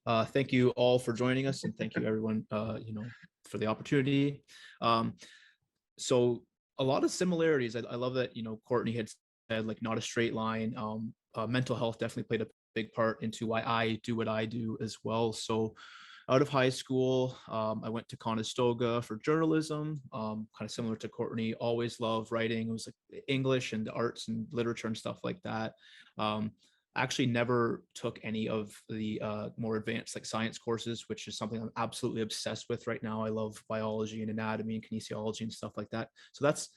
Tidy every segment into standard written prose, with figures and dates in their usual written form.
Thank you all for joining us, and thank you everyone, for the opportunity. Um, so a lot of similarities. I love that, Courtney had said like not a straight line. Mental health definitely played a big part into why I do what I do as well. So out of high school, I went to Conestoga for journalism, kind of similar to Courtney. Always loved writing. It was like English and the arts and literature and stuff like that. Um, Actually never took any of the more advanced like science courses, which is something I'm absolutely obsessed with right now. I love biology and anatomy and kinesiology and stuff like that. So that's,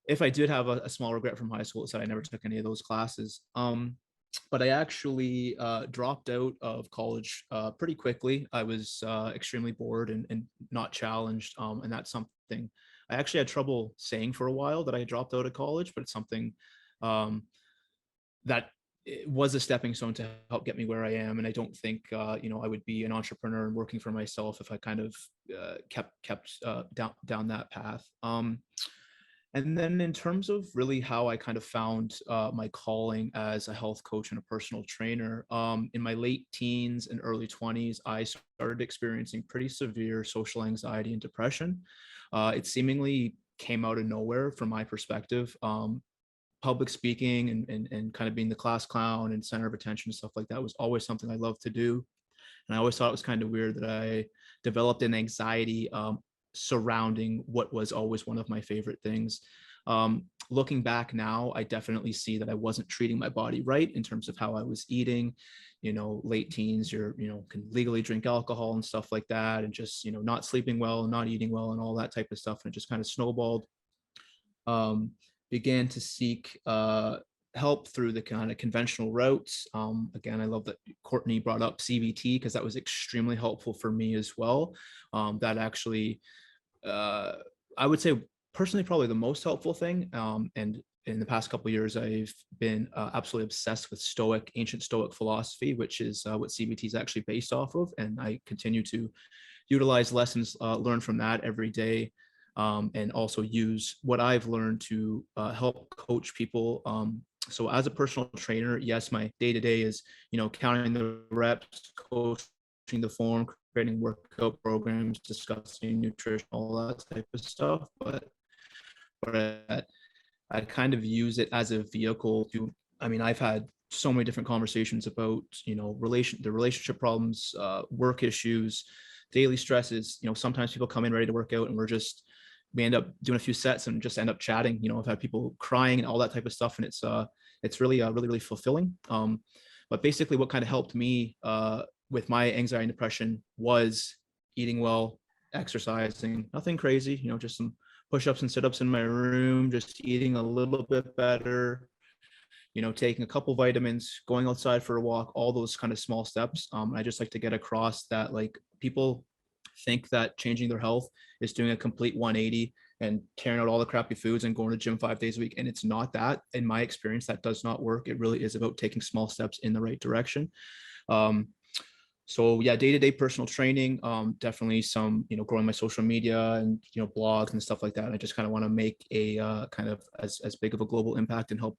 if I did have a small regret from high school, it's that I never took any of those classes. But I actually dropped out of college pretty quickly. I was extremely bored and not challenged. And that's something I actually had trouble saying for a while, that I dropped out of college, but it's something um, that it was a stepping stone to help get me where I am. And I don't think, I would be an entrepreneur and working for myself if I kind of kept down that path. And then in terms of really how I kind of found my calling as a health coach and a personal trainer, in my late teens and early 20s, I started experiencing pretty severe social anxiety and depression. It seemingly came out of nowhere from my perspective. Public speaking and kind of being the class clown and center of attention and stuff like that was always something I loved to do. And I always thought it was kind of weird that I developed an anxiety surrounding what was always one of my favorite things. Looking back now, I definitely see that I wasn't treating my body right in terms of how I was eating. Late teens, can legally drink alcohol and stuff like that, and just, not sleeping well, not eating well, and all that type of stuff. And it just kind of snowballed. Um, Began to seek help through the kind of conventional routes. Again, I love that Courtney brought up CBT because that was extremely helpful for me as well. That actually, I would say personally, probably the most helpful thing. And in the past couple of years, I've been absolutely obsessed with ancient Stoic philosophy, which is what CBT is actually based off of. And I continue to utilize lessons learned from that every day, and also use what I've learned to help coach people. So as a personal trainer, yes, my day to day is, counting the reps, coaching the form, creating workout programs, discussing nutrition, all that type of stuff. But I kind of use it as a vehicle to, I mean, I've had so many different conversations about, the relationship problems, work issues, daily stresses. Sometimes people come in ready to work out and we end up doing a few sets and just end up chatting. I've had people crying and all that type of stuff. And it's really, really, really fulfilling. But basically what kind of helped me with my anxiety and depression was eating well, exercising, nothing crazy, just some push-ups and sit-ups in my room, just eating a little bit better, taking a couple vitamins, going outside for a walk, all those kind of small steps. I just like to get across that, like, people think that changing their health is doing a complete 180 and tearing out all the crappy foods and going to the gym 5 days a week. And it's not that. In my experience, that does not work. It really is about taking small steps in the right direction. So yeah, day-to-day personal training, definitely some, growing my social media and, blogs and stuff like that. I just kind of want to make a kind of as big of a global impact and help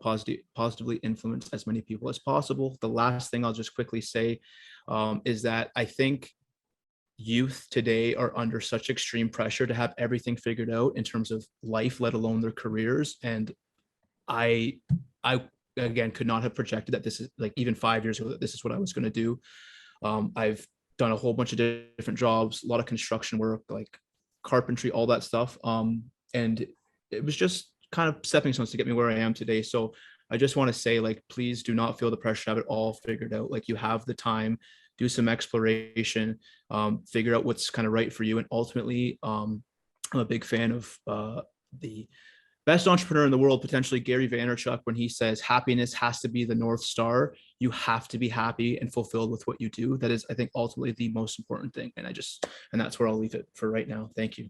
positively influence as many people as possible. The last thing I'll just quickly say is that I think youth today are under such extreme pressure to have everything figured out in terms of life, let alone their careers. And I again could not have projected that this is, like, even 5 years ago, that this is what I was going to do. I've done a whole bunch of different jobs, a lot of construction work, like carpentry, all that stuff. And it was just kind of stepping stones to get me where I am today. So I just want to say, like, please do not feel the pressure to have it all figured out. Like, you have the time, do some exploration, figure out what's kind of right for you. And ultimately, I'm a big fan of the best entrepreneur in the world, potentially Gary Vaynerchuk, when he says happiness has to be the North Star. You have to be happy and fulfilled with what you do. That is, I think, ultimately the most important thing. And that's where I'll leave it for right now. Thank you.